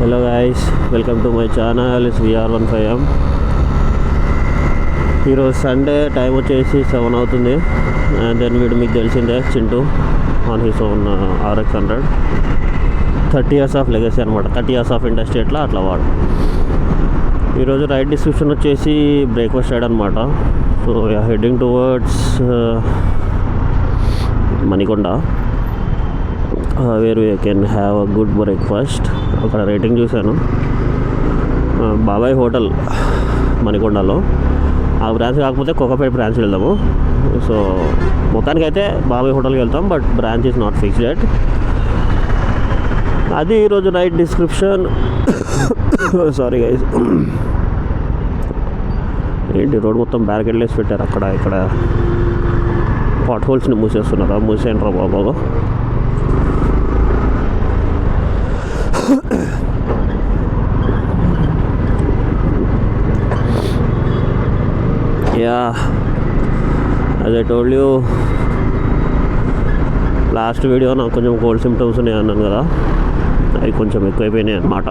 Hello guys, welcome to my channel. It's VR15M. ఈరోజు Sunday, time వచ్చేసి 7 అవుతుంది. And then వీడు మీకు తెలిసిందే, Chintu on his own RX100. 30 years of legacy అనమాట. 30 years ఆఫ్ ఇండస్ట్రీ అట్లా వాడు. ఈరోజు రైడ్ డిస్క్రిప్షన్ వచ్చేసి బ్రేక్ఫాస్ట్ రైడ్ అనమాట. So heading towards Manikonda, where we can have a good breakfast. అక్కడ రేటింగ్ చూశాను, బాబాయ్ హోటల్ మణికొండలో. ఆ బ్రాంచ్ కాకపోతే కోకాపేట బ్రాంచ్ వెళ్దాము. సో మొత్తానికైతే బాబాయ్ హోటల్కి వెళ్తాం, but branch is not fixed at. అది ఈరోజు రైట్ డిస్క్రిప్షన్. Sorry guys. ఏంటి రోడ్ మొత్తం బ్యారికేడ్లు వేసి పెట్టారు, అక్కడ ఇక్కడ పాట్ హోల్స్ని మూసేస్తున్నారా? మూసేయండి రా బాబా. As I told you last video, నాకు కొంచెం కోల్డ్ సిమ్టమ్స్ ఉన్నాయి అన్నాను కదా, అవి కొంచెం ఎక్కువైపోయినాయి అన్నమాట.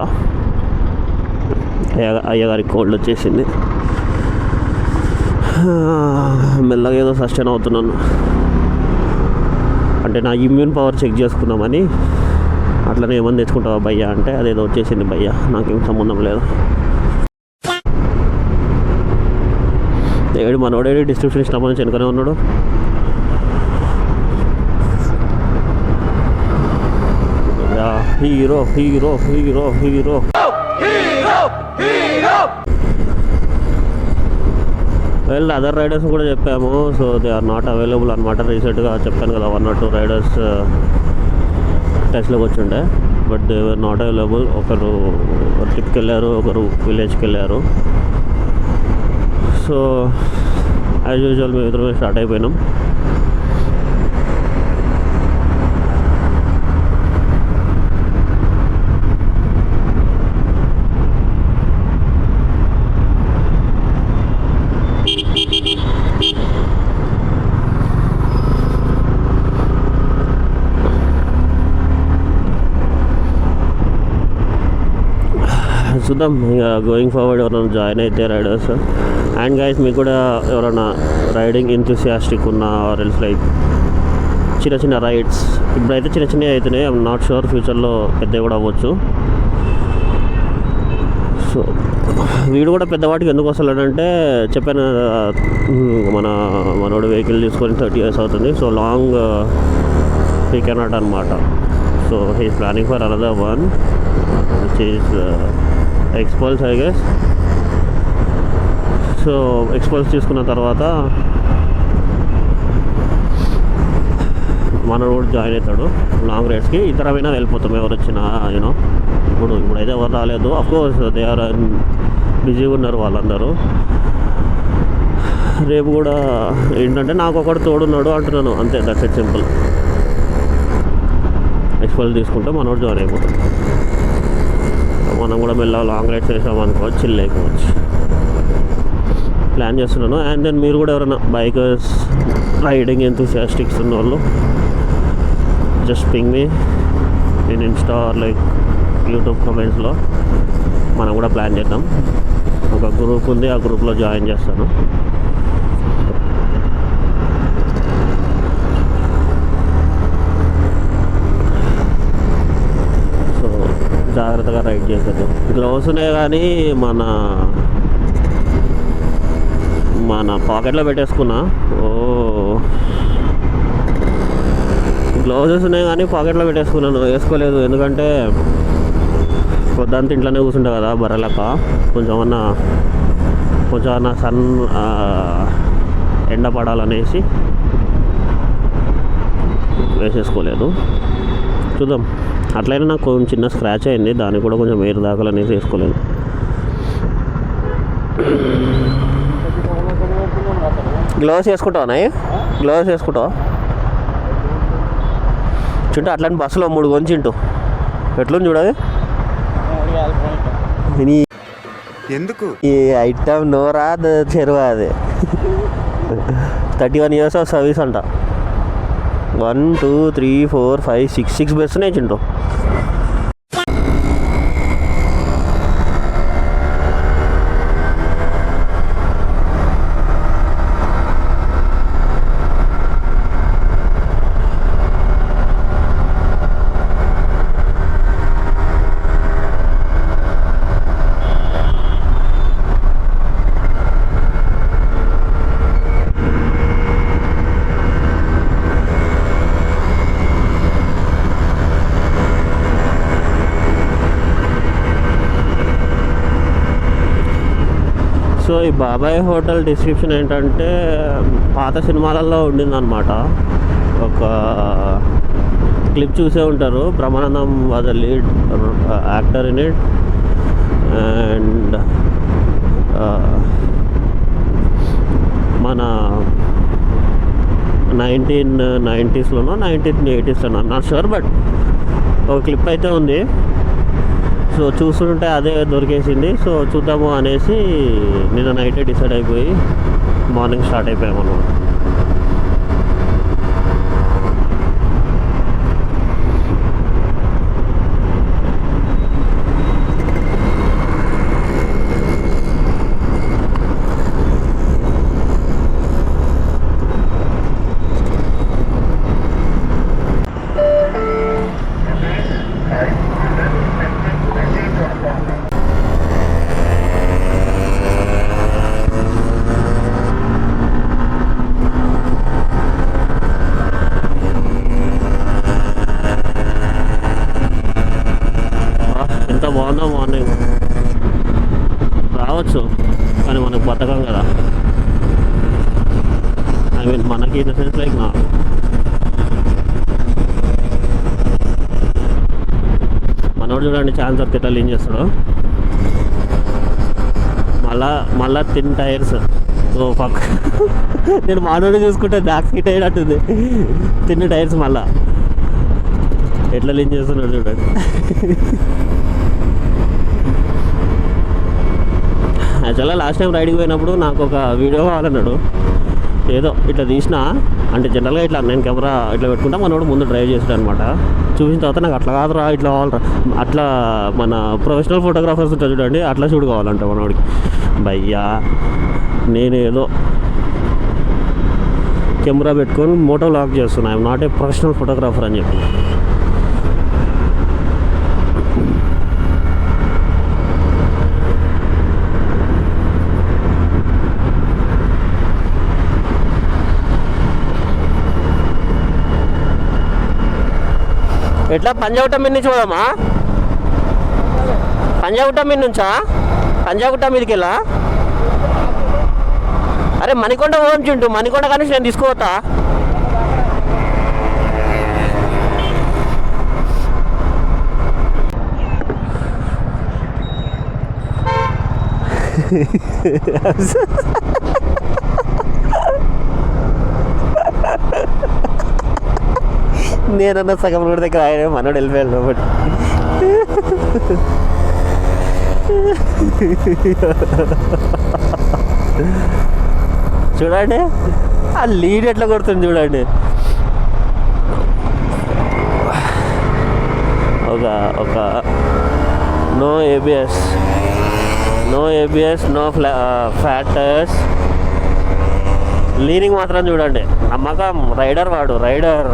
అయ్యగారికి కోల్డ్ వచ్చేసింది. మెల్లగా ఏదో సస్టైన్ అవుతున్నాను, అంటే నా ఇమ్యూన్ పవర్ చెక్ చేసుకుందామని. అట్లనే ఏమని తెచ్చుకుంటావా భయ్యా అంటే, అదేదో వచ్చేసింది భయ్యా, నాకేం సంబంధం లేదు. ఏడు మనోడేడి డిస్క్రిప్షన్ ఇష్టం నుంచి వెనుకనే ఉన్నాడు. Hero hero hero hero. Well, other riders కూడా చెప్పాము. So they are not available అనమాట. రీసెంట్గా చెప్పాను కదా, 1 or 2 రైడర్స్ టెస్ట్లోకి వచ్చిండే, but they were not available. ఒకరు ట్రిప్కి వెళ్ళారు, ఒకరు విలేజ్కి వెళ్ళారు. సో యాజ్ యూజువల్ మేము ఇద్దరు స్టార్ట్ అయిపోయినాం. చూద్దాం ఇక గోయింగ్ ఫార్వర్డ్ ఎవరైనా జాయిన్ అయితే రైడర్స్. అండ్ గైస్, మీకు కూడా ఎవరైనా రైడింగ్ ఎంతూసియాస్టిక్ ఉన్నా, ఆర్ ఎల్స్ లైక్ చిన్న చిన్న రైడ్స్, ఇప్పుడైతే చిన్న చిన్నవి అవుతున్నాయి, ఐఎమ్ నాట్ షూర్ ఫ్యూచర్లో పెద్దవి కూడా అవ్వచ్చు. సో వీడు కూడా పెద్దవాటికి ఎందుకు వస్తాడంటే, చెప్పాను మనోడు వెహికల్ తీసుకొని 30 years అవుతుంది. సో లాంగ్ హీ కెనాట్ అనమాట. So he is planning for another one which is ఎక్స్పల్స్, I guess. So ఎక్స్పల్స్ తీసుకున్న తర్వాత మనోడు కూడా జాయిన్ అవుతాడు లాంగ్ రైడ్స్కి. ఇతరమైనా వెళ్ళిపోతాం ఎవరు వచ్చినా, యూనో. ఇప్పుడైతే ఎవరు రాలేదు. అఫ్కోర్స్ దే ఆర్ బిజీగా ఉన్నారు వాళ్ళందరూ. రేపు కూడా ఏంటంటే నాకు ఒకటి తోడున్నాడు అంటున్నాను, అంతే. That's it, simple. ఎక్స్పల్స్ తీసుకుంటే మనోడు జాయిన్ అయిపోతాం. మనం కూడా మెల్లగా లాంగ్ రైడ్స్ వేసామనుకోవచ్చు, చిల్ అయిపోవచ్చు. ప్లాన్ చేస్తున్నాను. అండ్ దెన్ మీరు కూడా ఎవరైనా బైకర్స్, రైడింగ్ ఎంతూసియాస్టిక్స్ ఉన్న వాళ్ళు, just ping me in Insta or like YouTube కామెంట్స్లో. మనం కూడా ప్లాన్ చేద్దాం. ఒక గ్రూప్ ఉంది, ఆ గ్రూప్లో జాయిన్ చేస్తాను. సో జాగ్రత్తగా రైడ్ చేసేద్దాం. గ్లౌస్ ఉన్నాయి కానీ మన పాకెట్లో పెట్టేసుకున్నా. గ్లౌజెస్ ఉన్నాయి కానీ పాకెట్లో పెట్టేసుకున్నాను, వేసుకోలేదు. ఎందుకంటే పొద్దుంతా ఇంట్లోనే కూర్చుంటా కదా బర్రెలక. కొంచెం అన్న సన్ ఎండ పడాలనేసి వేసేసుకోలేదు. చూద్దాం. అట్లయినా నాకు కొంచెం చిన్న స్క్రాచ్ అయింది, దానికి కూడా కొంచెం ఎయిర్ దాకాలనేసి వేసుకోలేదు. గ్లౌస్ వేసుకుంటావా? గ్లౌస్ వేసుకుంటావా? చింటూ అట్లాంటి బస్సులో 3 కొంచింటూ ఎట్లుంది చూడది. ఎందుకు ఈ ఐటమ్ నోరా చెరువు అది. 31 years ఆఫ్ సర్వీస్ అంట. 1 2 3 4 5 6 బస్సునే చింటూ. ఈ బాబాయ్ హోటల్ డిస్క్రిప్షన్ ఏంటంటే పాత సినిమాలలో ఉండిందనమాట. ఒక క్లిప్ చూసే ఉంటారు. Brahmanandam was a lead actor in it. And మన 1990s 1980s not sure, but ఒక క్లిప్ అయితే ఉంది. సో చూస్తుంటే అదే దొరికేసింది. సో చూద్దాము అనేసి నిన్న నైటే డిసైడ్ అయిపోయి మార్నింగ్ స్టార్ట్ అయిపోయాము అన్నమాట. ఎంత బాగుందో మార్నింగ్. రావచ్చు కానీ మనకు బతకం కదా. ఐ మీన్ మనకి ఇన్ ద సెన్స్ లైక్ నాకు మనోడు చూడండి ఛాన్స్ వస్తే ఎట్లా ఏం చేస్తాడు. మళ్ళా 10 టైర్స్. ఓ పక్క నేను మనోడు చూసుకుంటే బ్యాక్ సీట్ అయినట్టుంది. 10 టైర్స్ మళ్ళా ఎట్లా లీన్ చేస్తున్నాడు చూడండి. యాక్చువల్గా లాస్ట్ టైం రైడ్కి పోయినప్పుడు నాకు ఒక వీడియో కావాలన్నాడు. ఏదో ఇట్లా తీసిన అంటే జనరల్గా ఇట్లా నేను కెమెరా ఇట్లా పెట్టుకుంటా, మనోడు ముందు డ్రైవ్ చేసాడు అనమాట. చూసిన తర్వాత నాకు అట్లా కాదురా ఇట్లా కావాలరా, అట్లా మన ప్రొఫెషనల్ ఫోటోగ్రాఫర్స్ ఉంటారు చూడండి, అట్లా షూట్ కావాలంట మనోడికి. భయ్యా నేను ఏదో కెమెరా పెట్టుకొని మోటో లాక్ చేస్తున్నా, I'm not a professional photographer అని చెప్పి. ఎట్లా పంజాగుట్ట మీద నుంచి పోదామా? పంజాగుట్ట మీద నుంచా? పంజాగుట్ట మీదకి వెళ్ళా? అరే మణికొండ పోదాం చింటూ, మణికొండ కానీ నేను తీసుకోవతా. నేనన్నా సగం రోడ్ దగ్గర ఆయన మనోడు వెళ్ళిపోయాను కాబట్టి. చూడండి ఆ లీడ్ ఎట్లా కొడుతుంది చూడండి. ఒక no ABS no fat tyres. Leaning మాత్రం చూడండి నమ్మకం. Rider rider.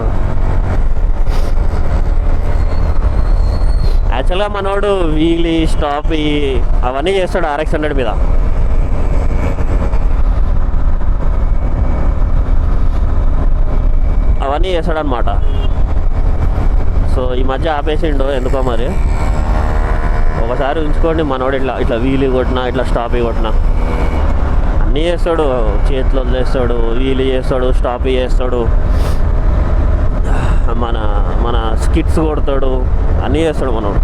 యాక్చువల్గా మనోడు వీలీ స్టాప్ అవన్నీ చేస్తాడు RX 100 మీద. అవన్నీ చేస్తాడు అనమాట. సో ఈ మధ్య ఆపేసిండు ఎందుకో మరి. ఒకసారి ఉంచుకోండి మనోడు ఇట్లా వీలీ కొట్టినా ఇట్లా స్టాప్ కొట్టినా అన్నీ చేస్తాడు. చేతిలో వదిలేస్తాడు, వీలీ చేస్తాడు, స్టాప్ చేస్తాడు, మన స్కిట్స్ కొడతాడు, అన్నీ చేస్తాడు మనోడు.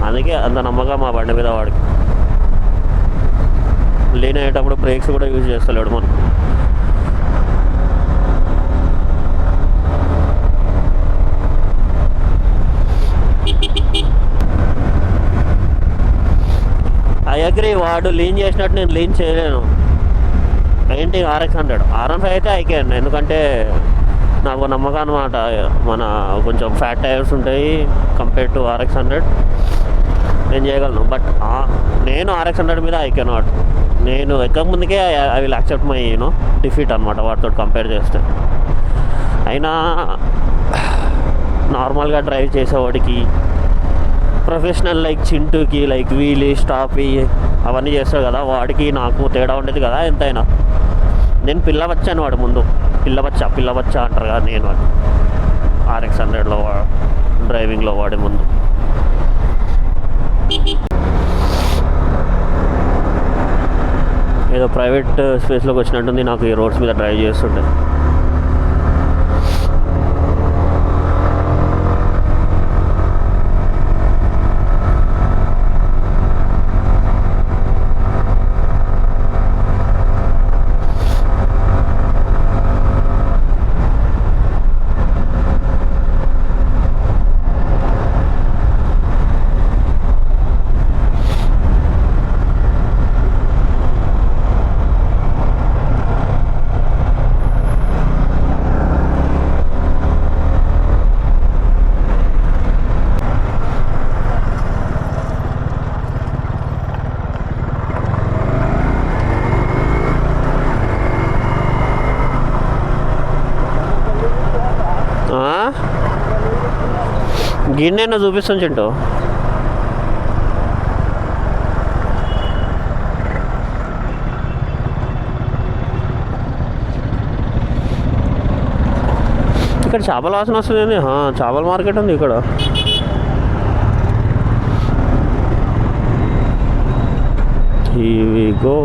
అందుకే అంత నమ్మకం మా బండి మీద వాడికి. లీన్ అయ్యేటప్పుడు బ్రేక్స్ కూడా యూజ్ చేస్తలేడు మనం. ఐ అగ్రీ, వాడు లీన్ చేసినట్టు నేను లీన్ చేయలేను. ఏంటి RX 100 R15 అయితే ఐ క్యాన్, ఎందుకంటే నాకు నమ్మకం అనమాట. మన కొంచెం ఫ్యాట్ టైర్స్ ఉంటాయి కంపేర్ టు RX 100, నేను చేయగలను. బట్ నేను RX 100 మీద ఐ కెన్ నాట్. నేను ఎక్కక ముందుకే I will accept my defeat అనమాట వాటితో కంపేర్ చేస్తే. అయినా నార్మల్గా డ్రైవ్ చేసేవాడికి, ప్రొఫెషనల్ లైక్ చింటూకి లైక్ వీలీ స్టాప్ అవన్నీ చేస్తాడు కదా, వాడికి నాకు తేడా ఉండేది కదా ఎంతైనా. నేను పిల్లబచ్చాను వాడు ముందు. పిల్లబచ్చా అంటారు కదా, నేను వాడు RX-100లో డ్రైవింగ్లో వాడే ముందు. ఏదో ప్రైవేట్ స్పేస్లోకి వచ్చినట్టుంది నాకు ఈ రోడ్స్ మీద డ్రైవ్ చేస్తుంటే. గిన్నె చూపిస్తాను చింటూ. ఇక్కడ చేపల వాసన వస్తుంది. చేపల మార్కెట్ ఉంది ఇక్కడ. Here we go.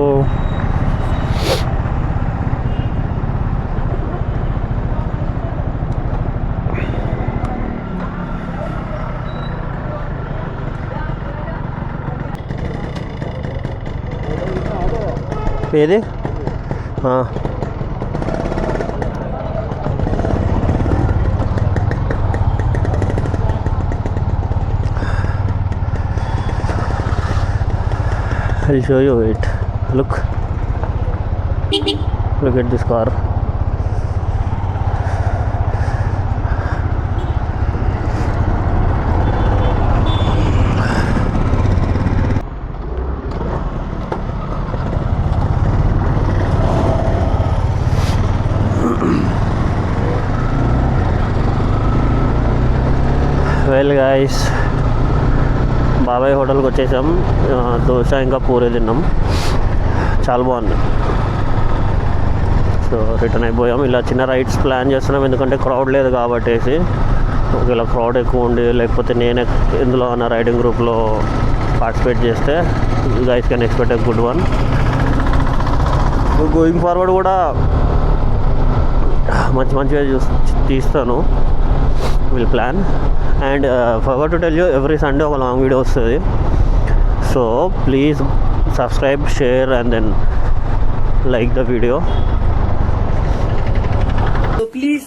ఏది I'll show you it. Look at this car. Well guys, బాబాయ్ హోటల్కి వచ్చేసాం. దోశ ఇంకా పూరి తిన్నాం, చాలా బాగుంది. సో రిటర్న్ అయిపోయాం. ఇలా చిన్న రైడ్స్ ప్లాన్ చేస్తున్నాం ఎందుకంటే క్రౌడ్ లేదు కాబట్టేసి. ఒకవేళ క్రౌడ్ ఎక్కువ ఉండి లేకపోతే నేను ఇందులో అన్న రైడింగ్ గ్రూప్లో పార్టిసిపేట్ చేస్తే you guys can expect a good one. Going forward కూడా మంచిగా తీస్తాను. Will plan. And forgot to tell you, every Sunday ఒక లాంగ్ వీడియో వస్తుంది. So please subscribe, share and then like the video. Please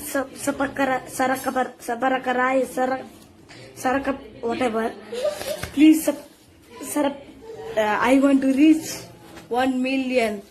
whatever. Please I want to reach 1 million.